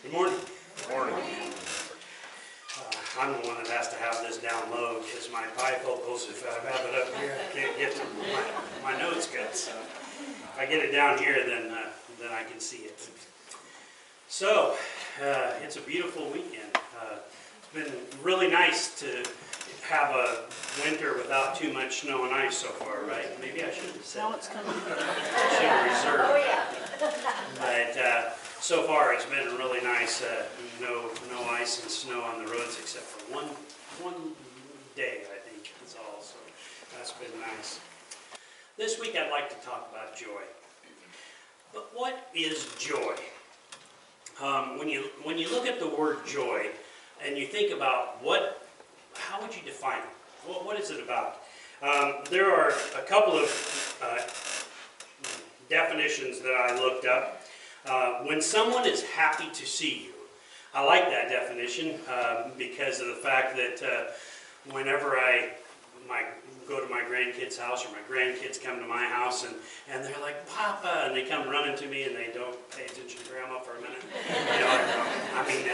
Good morning. Good morning. I'm the one that has to have this down low because my bifocals, if I have it up here, I can't get to my notes good. So if I get it down here, then I can see it. So it's a beautiful weekend. It's been really nice to have a winter without too much snow and ice so far, right? Maybe I should have said Now it's coming. I should have reserved. Oh, yeah. But so far it's been really nice. No ice and snow on the roads except for one day, I think. That's all. So that's been nice. This week I'd like to talk about joy. But what is joy? When you look at the word joy and you think about how would you define it? What is it about? There are a couple of definitions that I looked up. When someone is happy to see you. I like that definition because of the fact that whenever I go to my grandkids' house or my grandkids come to my house and they're like, "Papa," and they come running to me and they don't pay attention to Grandma for a minute. You know, I mean,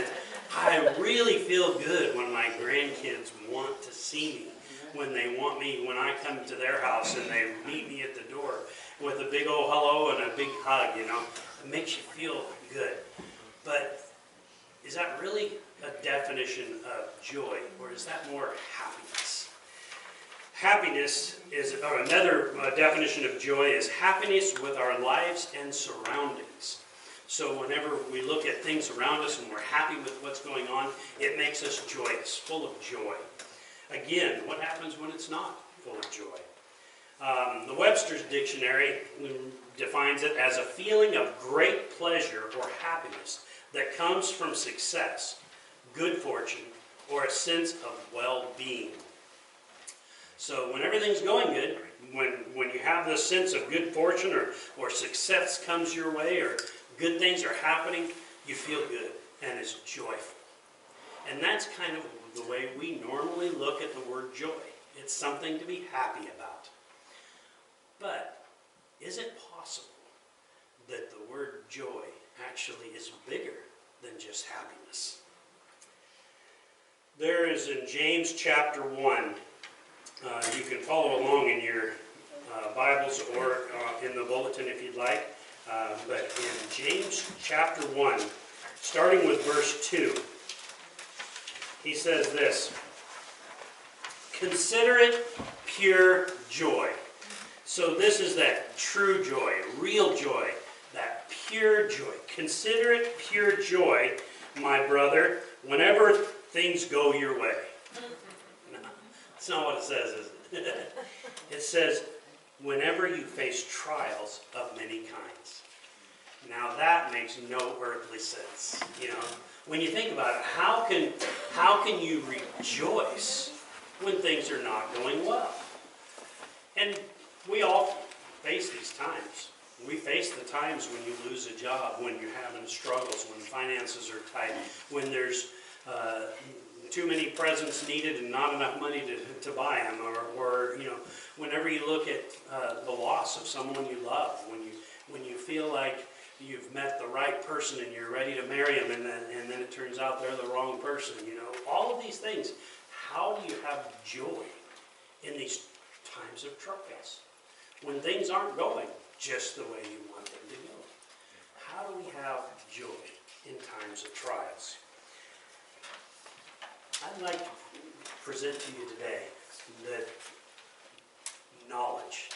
I really feel good when my grandkids want to see me. When they want me, when I come to their house and they meet me at the door with a big old hello and a big hug, you know, it makes you feel good. But is that really a definition of joy, or is that more happiness? Happiness is, or another definition of joy is happiness with our lives and surroundings. So whenever we look at things around us and we're happy with what's going on, it makes us joyous, full of joy. Again, what happens when it's not full of joy? The Webster's Dictionary defines it as a feeling of great pleasure or happiness that comes from success, good fortune, or a sense of well-being. So when everything's going good, when you have this sense of good fortune or success comes your way or good things are happening, you feel good and it's joyful. And that's kind of the way we normally look at the word joy. It's something to be happy about. But is it possible that the word joy actually is bigger than just happiness? There is in James chapter 1, you can follow along in your Bibles or in the bulletin if you'd like, but in James chapter 1, starting with verse 2, he says this: "Consider it pure joy." So this is that true joy, real joy, that pure joy. Consider it pure joy, my brother, whenever things go your way. No, that's not what it says, is it? It says, whenever you face trials of many kinds. Now that makes no earthly sense, you know. When you think about it, how can you rejoice when things are not going well? And we all face these times. We face the times when you lose a job, when you're having struggles, when finances are tight, when there's too many presents needed and not enough money to buy them, or you know, whenever you look at the loss of someone you love, when you feel like you've met the right person and you're ready to marry them, and then it turns out they're the wrong person. You know, all of these things. How do you have joy in these times of trials? When things aren't going just the way you want them to go. How do we have joy in times of trials? I'd like to present to you today that knowledge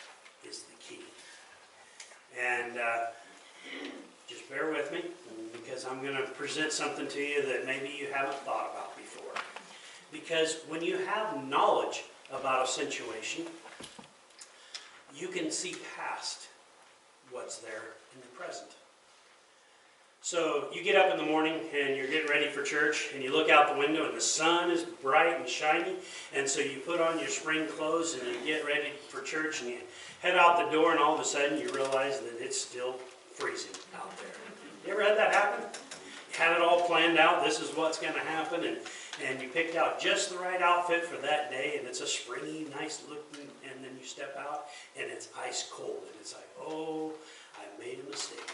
is the key. And just bear with me, because I'm going to present something to you that maybe you haven't thought about before. Because when you have knowledge about a situation, you can see past what's there in the present. So you get up in the morning and you're getting ready for church and you look out the window and the sun is bright and shiny, and so you put on your spring clothes and you get ready for church and you head out the door, and all of a sudden you realize that it's still freezing out there. You ever had that happen? You had it all planned out, this is what's going to happen, and you picked out just the right outfit for that day, and it's a springy, nice looking, and then you step out and it's ice cold, and it's like, oh, I made a mistake.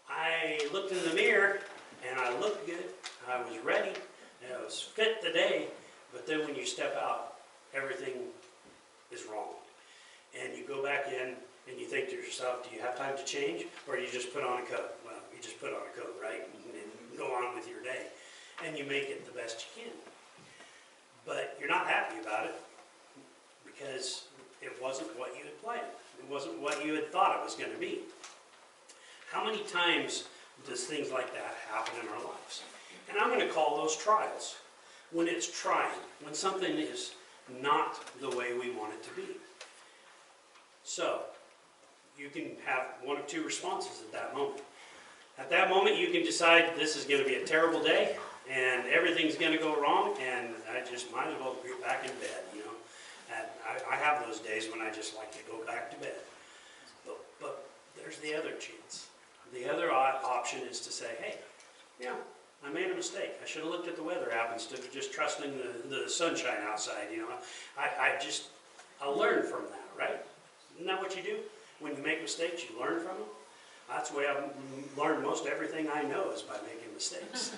I looked in the mirror looked good, I was ready, and I was fit today, but then when you step out, everything is wrong. And you go back in and you think to yourself, do you have time to change? Or you just put on a coat? Well, you just put on a coat, right? And go on with your day. And you make it the best you can. But you're not happy about it because it wasn't what you had planned. It wasn't what you had thought it was going to be. How many times does things like that happen in our lives? And I'm going to call those trials. When it's trying, when something is not the way we want it to be. So, you can have one of two responses at that moment. At that moment, you can decide this is going to be a terrible day, and everything's going to go wrong, and I just might as well be back in bed, you know. And I have those days when I just like to go back to bed. But there's the other chance. The other option is to say, hey, yeah, I made a mistake. I should have looked at the weather app instead of just trusting the sunshine outside, you know. I learn from that, right? Isn't that what you do? When you make mistakes, you learn from them. That's the way I've learned most everything I know is by making mistakes.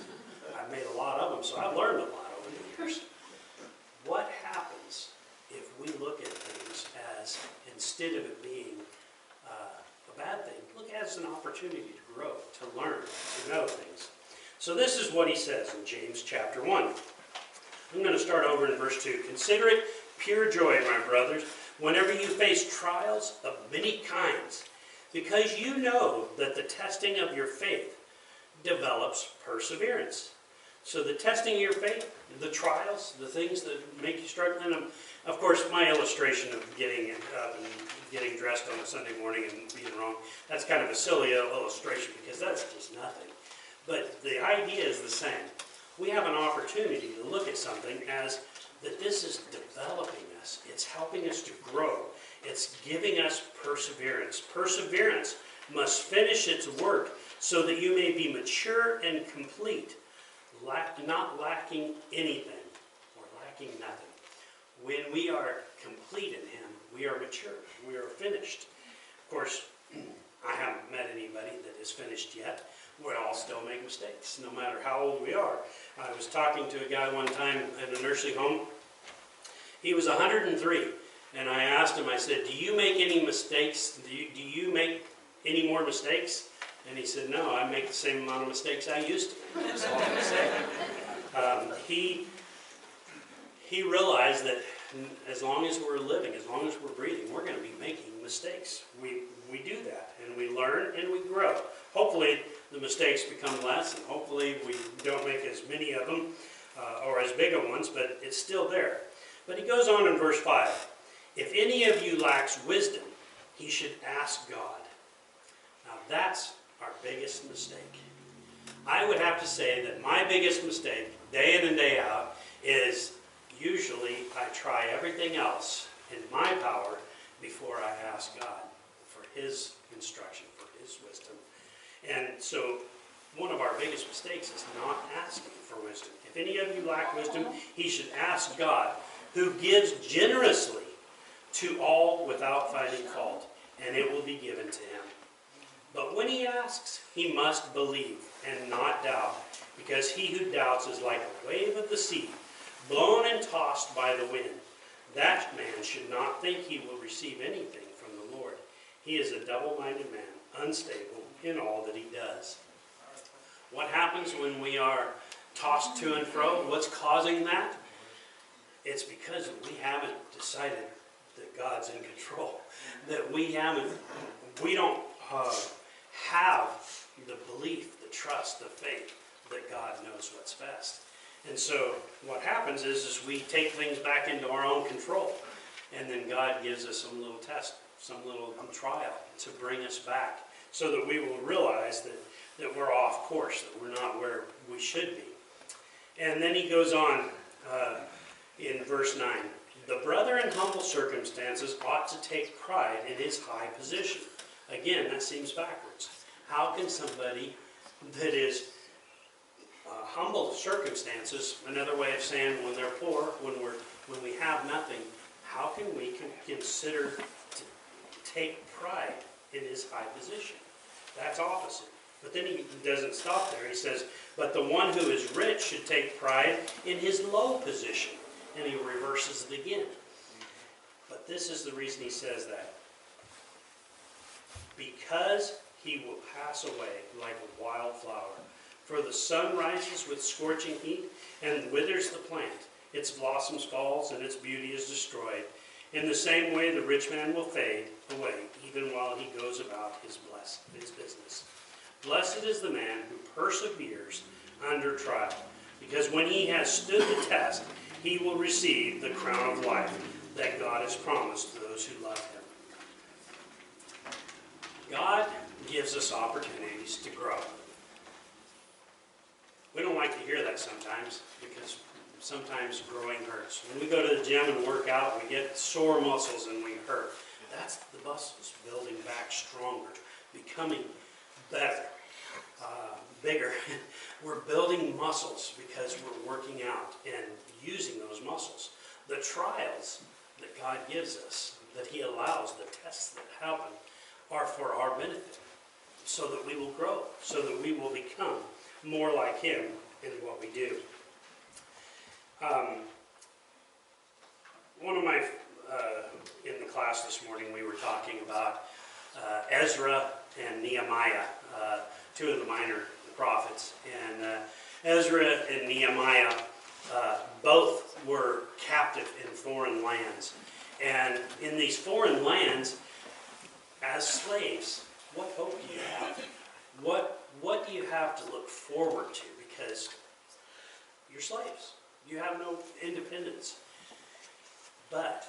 I've made a lot of them, so I've learned a lot over the years. What happens if we look at things as, instead of it being a bad thing, look at it as an opportunity to grow, to learn, to know things. So this is what he says in James chapter 1. I'm going to start over in verse 2. Consider it pure joy, my brothers, whenever you face trials of many kinds, because you know that the testing of your faith develops perseverance. So the testing of your faith, the trials, the things that make you struggle in them. Of course, my illustration of getting up and getting dressed on a Sunday morning and being wrong, that's kind of a silly illustration because that's just nothing. But the idea is the same. We have an opportunity to look at something as that this is developing us. It's helping us to grow. It's giving us perseverance. Perseverance must finish its work so that you may be mature and complete, not lacking anything or lacking nothing. When we are complete in Him, we are mature. We are finished. Of course, I haven't met anybody that is finished yet. We all still make mistakes, no matter how old we are. I was talking to a guy one time in a nursing home. He was 103, and I asked him, I said, do you make any mistakes? Do you make any more mistakes? And he said, no, I make the same amount of mistakes I used to. That's all I'm saying. He realized that as long as we're living, as long as we're breathing, we're going to be making mistakes. We do that, and we learn and we grow. Hopefully, the mistakes become less, and hopefully we don't make as many of them or as big of ones, but it's still there. But he goes on in verse 5. If any of you lacks wisdom, he should ask God. Now that's our biggest mistake. I would have to say that my biggest mistake, day in and day out, is usually I try everything else in my power before I ask God for His instruction, for His wisdom. And so one of our biggest mistakes is not asking for wisdom. If any of you lack wisdom, he should ask God, who gives generously to all without finding fault, and it will be given to him. But when he asks, he must believe and not doubt, because he who doubts is like a wave of the sea, blown and tossed by the wind. That man should not think he will receive anything from the Lord. He is a double-minded man, unstable in all that he does. What happens when we are tossed to and fro? What's causing that? It's because we haven't decided that God's in control. That we don't have the belief, the trust, the faith that God knows what's best. And so what happens is we take things back into our own control. And then God gives us some little test, some little trial to bring us back so that we will realize that we're off course, that we're not where we should be. And then he goes on in verse 9. The brother in humble circumstances ought to take pride in his high position. Again, that seems backwards. How can somebody that is humble circumstances, another way of saying when they're poor, when we have nothing, how can we consider to take pride in his high position? That's opposite. But then he doesn't stop there. He says, but the one who is rich should take pride in his low position. And he reverses it again. But this is the reason he says that. Because he will pass away like a wild flower. For the sun rises with scorching heat and withers the plant. Its blossoms falls and its beauty is destroyed. In the same way, the rich man will fade away, even while he goes about his business. Blessed is the man who perseveres under trial, because when he has stood the test, he will receive the crown of life that God has promised to those who love him. God gives us opportunities to grow. We don't like to hear that sometimes, because sometimes growing hurts. When we go to the gym and work out, we get sore muscles and we hurt. That's the muscles building back stronger, becoming better, bigger. We're building muscles because we're working out and using those muscles. The trials that God gives us, that he allows, the tests that happen, are for our benefit, so that we will grow, so that we will become more like him in what we do. One of my, in the class this morning, we were talking about Ezra and Nehemiah, two of the minor prophets. And Ezra and Nehemiah both were captive in foreign lands. And in these foreign lands, as slaves, what hope do you have? What do you have to look forward to? Because you're slaves. You have no independence. But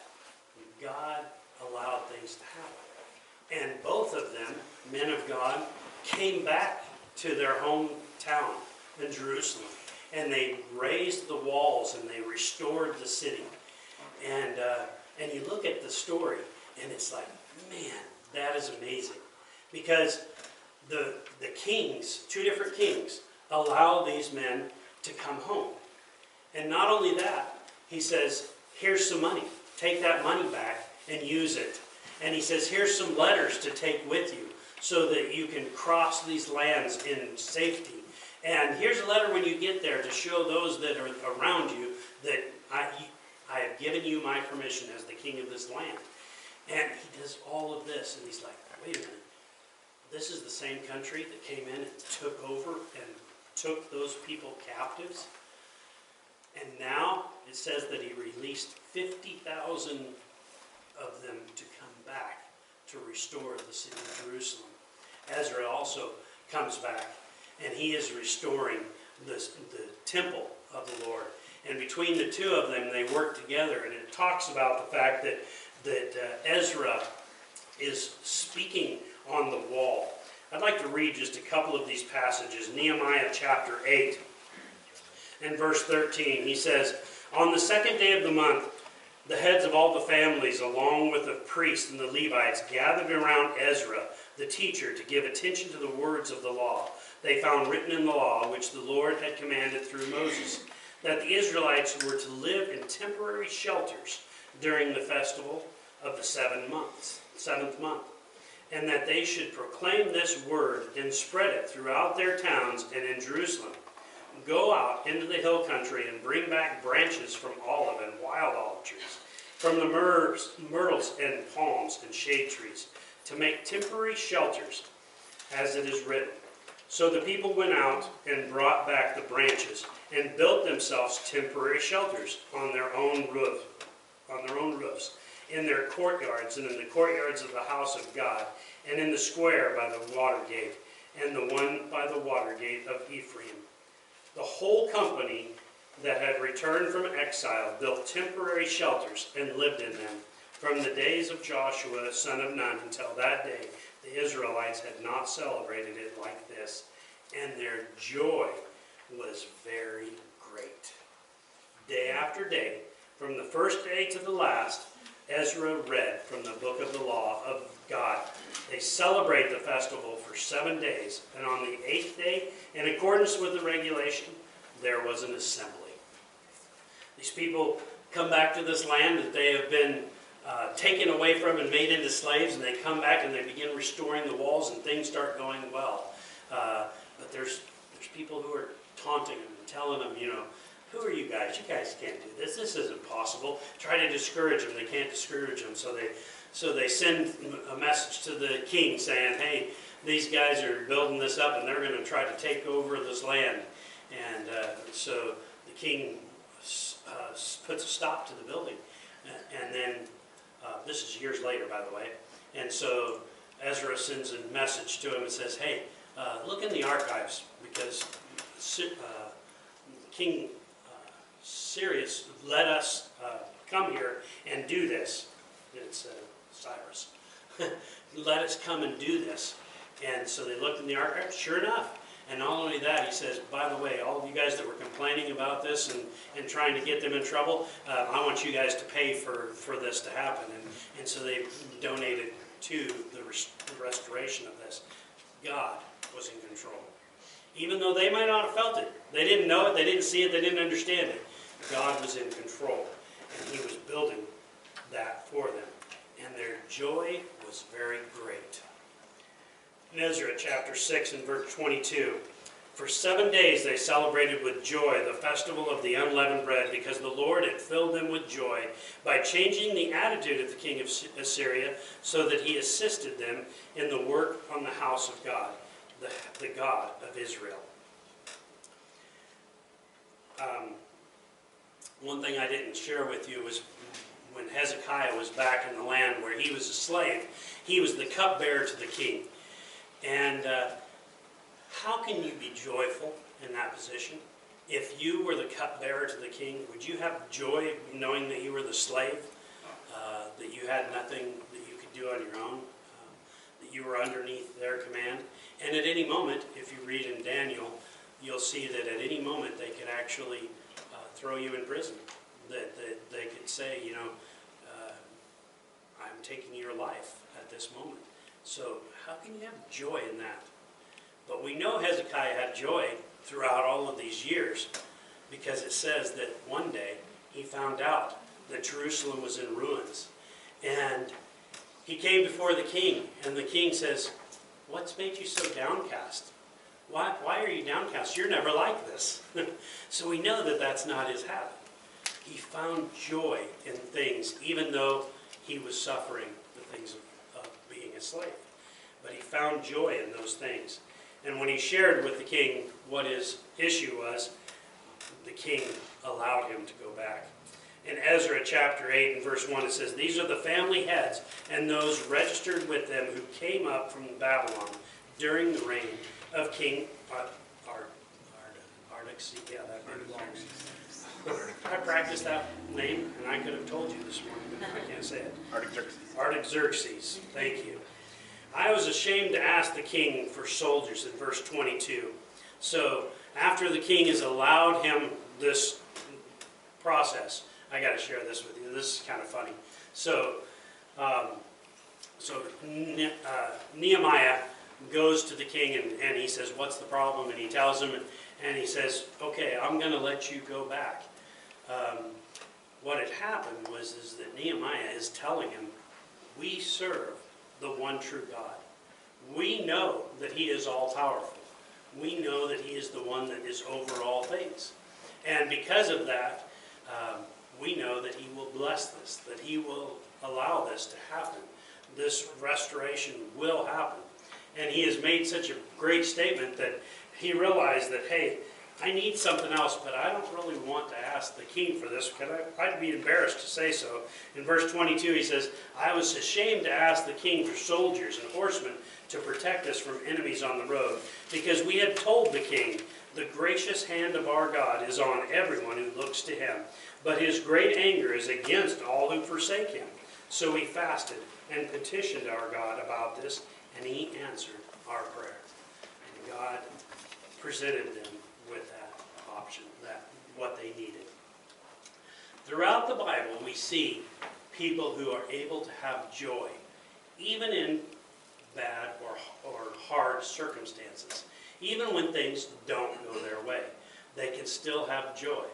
God allowed things to happen. And both of them, men of God, came back to their hometown in Jerusalem. And they raised the walls and they restored the city. And you look at the story and it's like, man, that is amazing. Because the kings, two different kings, allow these men to come home. And not only that, he says, here's some money. Take that money back and use it. And he says, here's some letters to take with you so that you can cross these lands in safety. And here's a letter when you get there to show those that are around you that I have given you my permission as the king of this land. And he does all of this, and he's like, wait a minute. This is the same country that came in and took over and took those people captives. And now it says that he released 50,000 of them to come back to restore the city of Jerusalem. Ezra also comes back, and he is restoring the temple of the Lord. And between the two of them, they work together. And it talks about the fact that Ezra is speaking on the wall. I'd like to read just a couple of these passages. Nehemiah chapter 8 and verse 13. He says, on the second day of the month, the heads of all the families, along with the priests and the Levites, gathered around Ezra, the teacher, to give attention to the words of the law. They found written in the law, which the Lord had commanded through Moses, that the Israelites were to live in temporary shelters during the festival of the seventh month, and that they should proclaim this word and spread it throughout their towns and in Jerusalem. Go out into the hill country and bring back branches from olive and wild olive trees, from the myrtles and palms and shade trees, to make temporary shelters, as it is written. So the people went out and brought back the branches and built themselves temporary shelters on their own roofs, in their courtyards and in the courtyards of the house of God, and in the square by the water gate, and the one by the water gate of Ephraim. The whole company that had returned from exile built temporary shelters and lived in them. From the days of Joshua, son of Nun, until that day, the Israelites had not celebrated it like this, and their joy was very great. Day after day, from the first day to the last, Ezra read from the book of the law of God. They celebrate the festival for 7 days, and on the 8th day, in accordance with the regulation, there was an assembly. These people come back to this land that they have been taken away from and made into slaves, and they come back and they begin restoring the walls, and things start going well. But there's people who are taunting him and telling him, you know, who are you guys? You guys can't do this. This isn't possible. Try to discourage him. They can't discourage him. So they send a message to the king saying, hey, these guys are building this up and they're going to try to take over this land. And so the king puts a stop to the building. And then, this is years later, by the way. And so Ezra sends a message to him and says, hey, look in the archives, because King Cyrus let us come here and do this. It's Cyrus. Let us come and do this. And so they looked in the archives, sure enough. And not only that, he says, by the way, all of you guys that were complaining about this and trying to get them in trouble, I want you guys to pay for this to happen. And so they donated to the restoration of this. God was in control. Even though they might not have felt it. They didn't know it, they didn't see it, they didn't understand it. God was in control. And he was building that for them. And their joy was very great. In Ezra chapter 6 and verse 22, for 7 days they celebrated with joy the festival of the unleavened bread, because the Lord had filled them with joy by changing the attitude of the king of Assyria, so that he assisted them in the work on the house of God, the God of Israel. One thing I didn't share with you was when Hezekiah was back in the land where he was a slave, he was the cupbearer to the king. And how can you be joyful in that position? If you were the cupbearer to the king, would you have joy knowing that you were the slave, that you had nothing that you could do on your own, that you were underneath their command? And at any moment, if you read in Daniel, you'll see that at any moment they could actually throw you in prison. That they could say, you know, I'm taking your life at this moment. So how can you have joy in that? But we know Hezekiah had joy throughout all of these years, because it says that one day he found out that Jerusalem was in ruins. And he came before the king, and the king says, what's made you so downcast? Why are you downcast? You're never like this. So we know that that's not his habit. He found joy in things, even though he was suffering the things of being a slave. But he found joy in those things. And when he shared with the king what his issue was, the king allowed him to go back. In Ezra chapter 8 and verse 1, it says, these are the family heads and those registered with them who came up from Babylon during the reign of King Artaxerxes. Yeah, that name is Artaxerxes. I practiced that name, and I could have told you this morning, but I can't say it. Artaxerxes. Artaxerxes. Thank you. I was ashamed to ask the king for soldiers in verse 22. So after the king has allowed him this process, I got to share this with you. This is kind of funny. So, Nehemiah goes to the king and he says, what's the problem? And he tells him, and he says, okay, I'm going to let you go back. What had happened was that Nehemiah is telling him, we serve the one true God. We know that he is all-powerful. We know that he is the one that is over all things. And because of that, we know that he will bless this, that he will allow this to happen. This restoration will happen. And he has made such a great statement that he realized that, hey, I need something else, but I don't really want to ask the king for this, because I'd be embarrassed to say so. In verse 22, he says, I was ashamed to ask the king for soldiers and horsemen to protect us from enemies on the road, because we had told the king, the gracious hand of our God is on everyone who looks to him, but his great anger is against all who forsake him. So we fasted and petitioned our God about this, and he answered our prayer. And God presented them with that option, that what they needed. Throughout the Bible, we see people who are able to have joy, even in bad or hard circumstances. Even when things don't go their way, they can still have joy.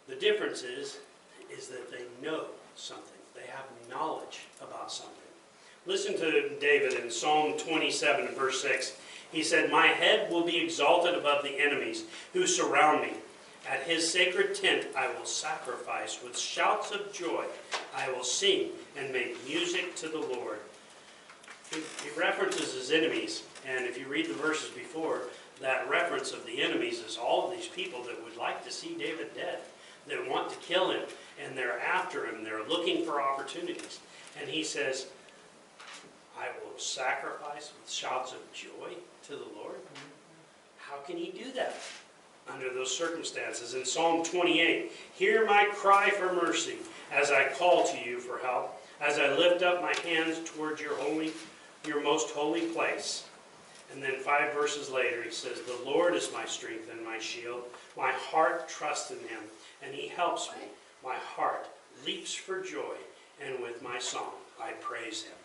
The difference is that they know something. They have knowledge about something. Listen to David in Psalm 27, verse 6. He said, "My head will be exalted above the enemies who surround me. At his sacred tent I will sacrifice with shouts of joy. I will sing and make music to the Lord." He references his enemies, and if you read the verses before, that reference of the enemies is all of these people that would like to see David dead, that want to kill him, and they're after him, they're looking for opportunities. And he says, "I will sacrifice with shouts of joy to the Lord." How can he do that under those circumstances? In Psalm 28, "Hear my cry for mercy as I call to you for help, as I lift up my hands toward your most holy place." And then 5 verses later he says, "The Lord is my strength and my shield. My heart trusts in him, and he helps me. My heart leaps for joy, and with my song I praise him."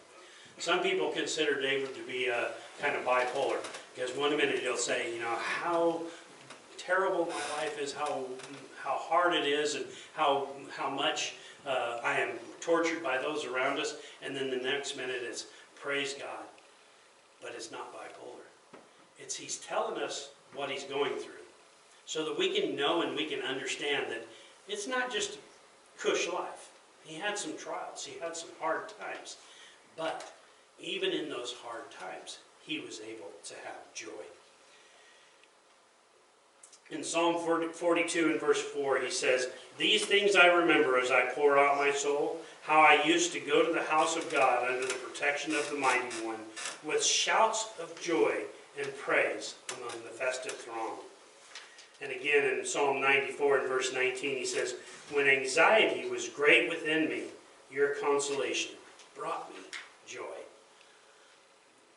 Some people consider David to be kind of bipolar, because one minute he'll say, how terrible my life is, how hard it is, and how much I am tortured by those around us. And then the next minute it's praise God. But it's not bipolar. He's telling us what he's going through, so that we can know and we can understand that it's not just cush life. He had some trials, he had some hard times, but even in those hard times, he was able to have joy. In Psalm 42 and verse 4, he says, "These things I remember as I pour out my soul, how I used to go to the house of God under the protection of the Mighty One, with shouts of joy and praise among the festive throng." And again in Psalm 94 and verse 19, he says, "When anxiety was great within me, your consolation brought me joy."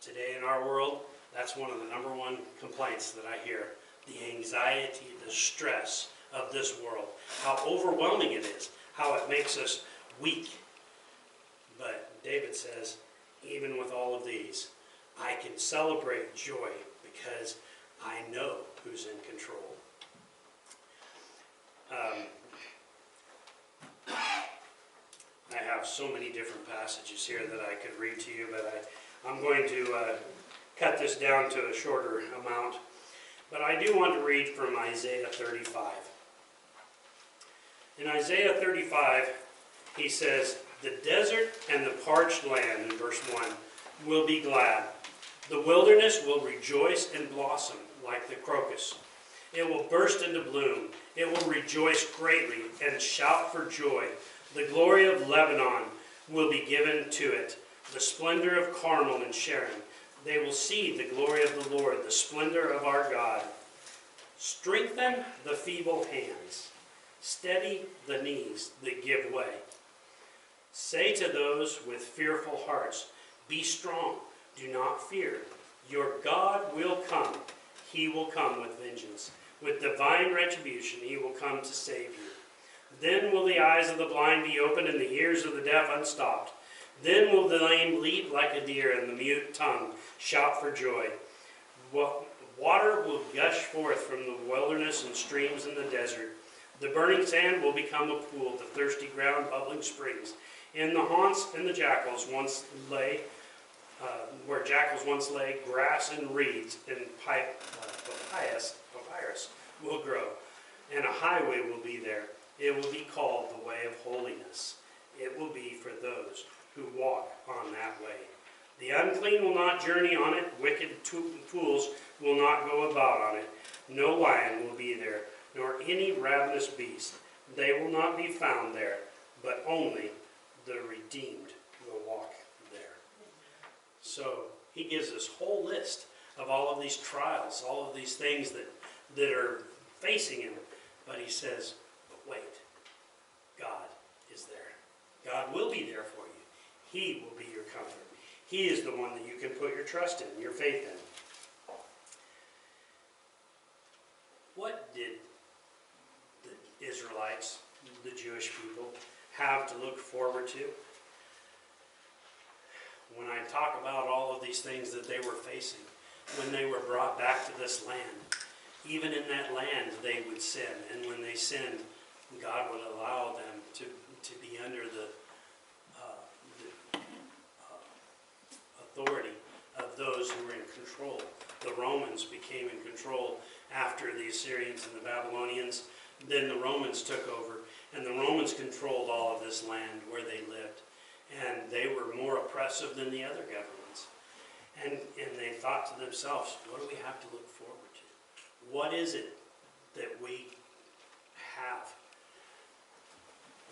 Today in our world, that's one of the number one complaints that I hear. The anxiety, the stress of this world. How overwhelming it is. How it makes us weak. But David says, even with all of these, I can celebrate joy because I know who's in control. I have so many different passages here that I could read to you, but I'm going to cut this down to a shorter amount. But I do want to read from Isaiah 35. In Isaiah 35, he says, "The desert and the parched land," in verse 1, "will be glad. The wilderness will rejoice and blossom like the crocus. It will burst into bloom. It will rejoice greatly and shout for joy. The glory of Lebanon will be given to it, the splendor of Carmel and Sharon. They will see the glory of the Lord, the splendor of our God. Strengthen the feeble hands. Steady the knees that give way. Say to those with fearful hearts, be strong, do not fear. Your God will come. He will come with vengeance. With divine retribution, he will come to save you. Then will the eyes of the blind be opened and the ears of the deaf unstopped. Then will the lame leap like a deer and the mute tongue shout for joy. Water will gush forth from the wilderness and streams in the desert. The burning sand will become a pool, the thirsty ground bubbling springs. In the haunts and the jackals once lay, where jackals once lay, grass and reeds and papyrus will grow, and a highway will be there. It will be called the way of holiness. It will be for those who walk on that way. The unclean will not journey on it. Wicked fools will not go about on it. No lion will be there, nor any ravenous beast. They will not be found there, but only the redeemed will walk there. So he gives this whole list of all of these trials, all of these things that are facing him. But he says, but wait, God is there. God will be there for you. He will be your comfort. He is the one that you can put your trust in, your faith in. What did the Israelites, the Jewish people, have to look forward to? When I talk about all of these things that they were facing, when they were brought back to this land, even in that land they would sin. And when they sinned, God would allow them to be under the authority of those who were in control. The Romans became in control after the Assyrians and the Babylonians. Then the Romans took over, and the Romans controlled all of this land where they lived. And they were more oppressive than the other governments. And they thought to themselves, what do we have to look forward to? What is it that we have?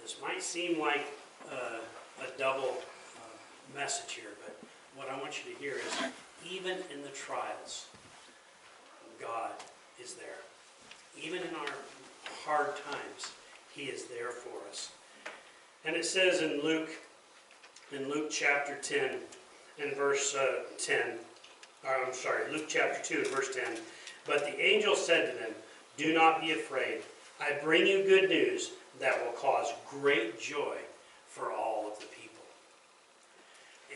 This might seem like a double message here, but what I want you to hear is, even in the trials, God is there. Even in our hard times, He is there for us. And it says in Luke chapter 10 and verse 10, Luke chapter 2 and verse 10, but the angel said to them, do not be afraid. I bring you good news that will cause great joy for all of the people.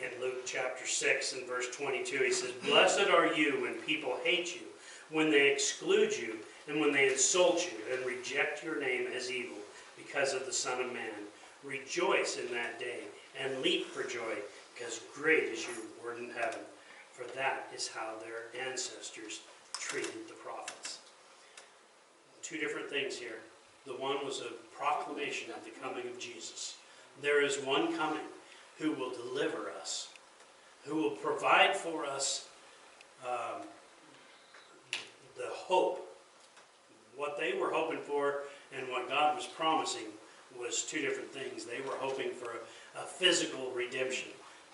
In Luke chapter 6 and verse 22, he says, blessed are you when people hate you, when they exclude you, and when they insult you and reject your name as evil because of the Son of Man. Rejoice in that day and leap for joy, because great is your reward in heaven. For that is how their ancestors treated the prophets. Two different things here. The one was a proclamation of the coming of Jesus. There is one coming who will deliver us, who will provide for us the hope. What they were hoping for and what God was promising was two different things. They were hoping for a physical redemption,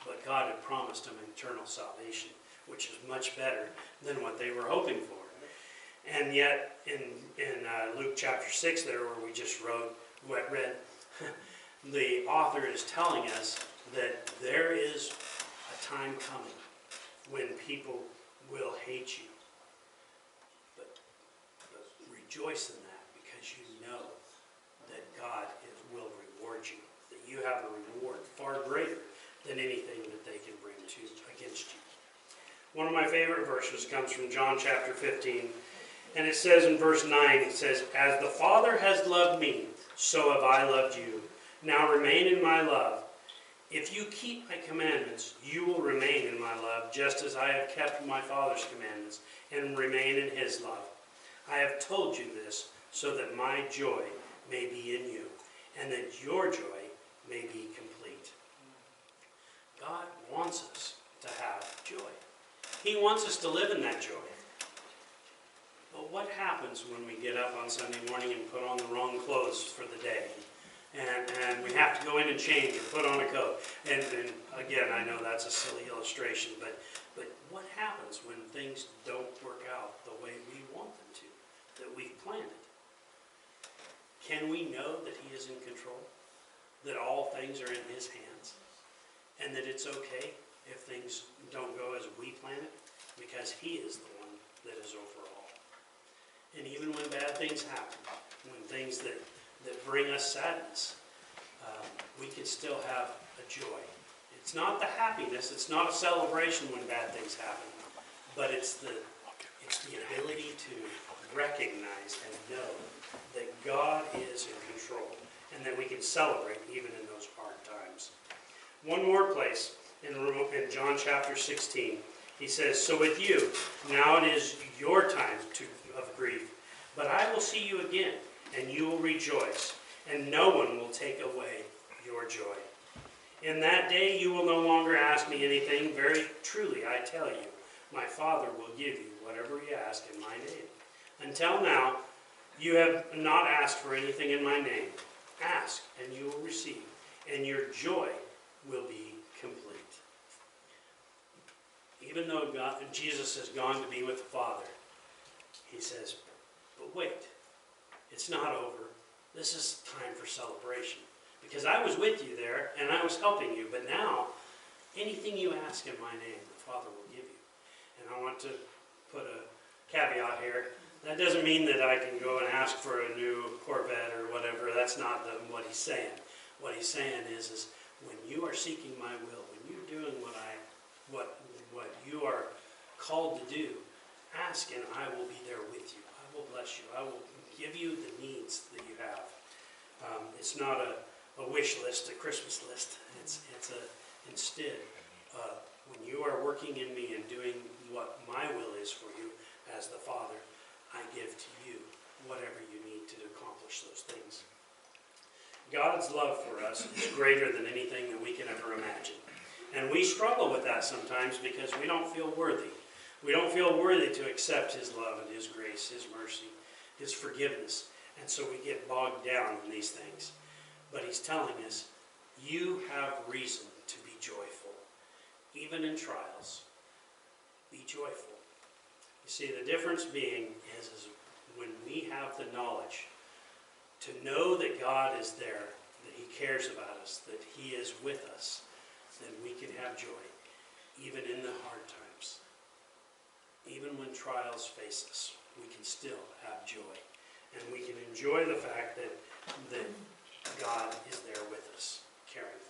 but God had promised them eternal salvation, which is much better than what they were hoping for. And yet, in Luke chapter 6 there, where we just read, the author is telling us that there is a time coming when people will hate you. But rejoice in that, because you know that God will reward you, that you have a reward far greater than anything that they can bring against you. One of my favorite verses comes from John chapter 15, and it says in verse 9, it says, as the Father has loved me, so have I loved you. Now remain in my love. If you keep my commandments, you will remain in my love, just as I have kept my Father's commandments and remain in His love. I have told you this so that my joy may be in you, and that your joy may be complete. God wants us to have joy. He wants us to live in that joy. But what happens when we get up on Sunday morning and put on the wrong clothes for the day? And we have to go in and change or put on a coat. And again, I know that's a silly illustration, but what happens when things don't work out the way we want them to, that we've planned it? Can we know that He is in control? That all things are in His hands? And that it's okay if things don't go as we plan it? Because He is the one that is over all. And even when bad things happen, when things that bring us sadness, we can still have a joy. It's not the happiness, it's not a celebration when bad things happen, but it's the ability to recognize and know that God is in control, and that we can celebrate even in those hard times. One more place in John chapter 16, he says, so with you, now it is your time of grief, but I will see you again, and you will rejoice, and no one will take away your joy. In that day you will no longer ask me anything. Very truly I tell you, my Father will give you whatever you ask in my name. Until now, you have not asked for anything in my name. Ask, and you will receive, and your joy will be complete. Even though Jesus has gone to be with the Father, he says, but wait, it's not over. This is time for celebration. Because I was with you there, and I was helping you, but now, anything you ask in my name, the Father will give you. And I want to put a caveat here. That doesn't mean that I can go and ask for a new Corvette or whatever. That's not what he's saying. What he's saying is when you are seeking my will, when you're doing what you are called to do, ask and I will be there with you. I will bless you. I will give you the needs that you have. It's not a wish list, a Christmas list. It's instead when you are working in me and doing what my will is for you as the Father, I give to you whatever you need to accomplish those things. God's love for us is greater than anything that we can ever imagine. And we struggle with that sometimes because we don't feel worthy. We don't feel worthy to accept His love and His grace, His mercy, His forgiveness. And so we get bogged down in these things. But He's telling us, you have reason to be joyful. Even in trials, be joyful. You see, the difference being is when we have the knowledge to know that God is there, that He cares about us, that He is with us, then we can have joy, even in the hard times. Even when trials face us, we can still have joy. And we can enjoy the fact that God is there with us, caring for us.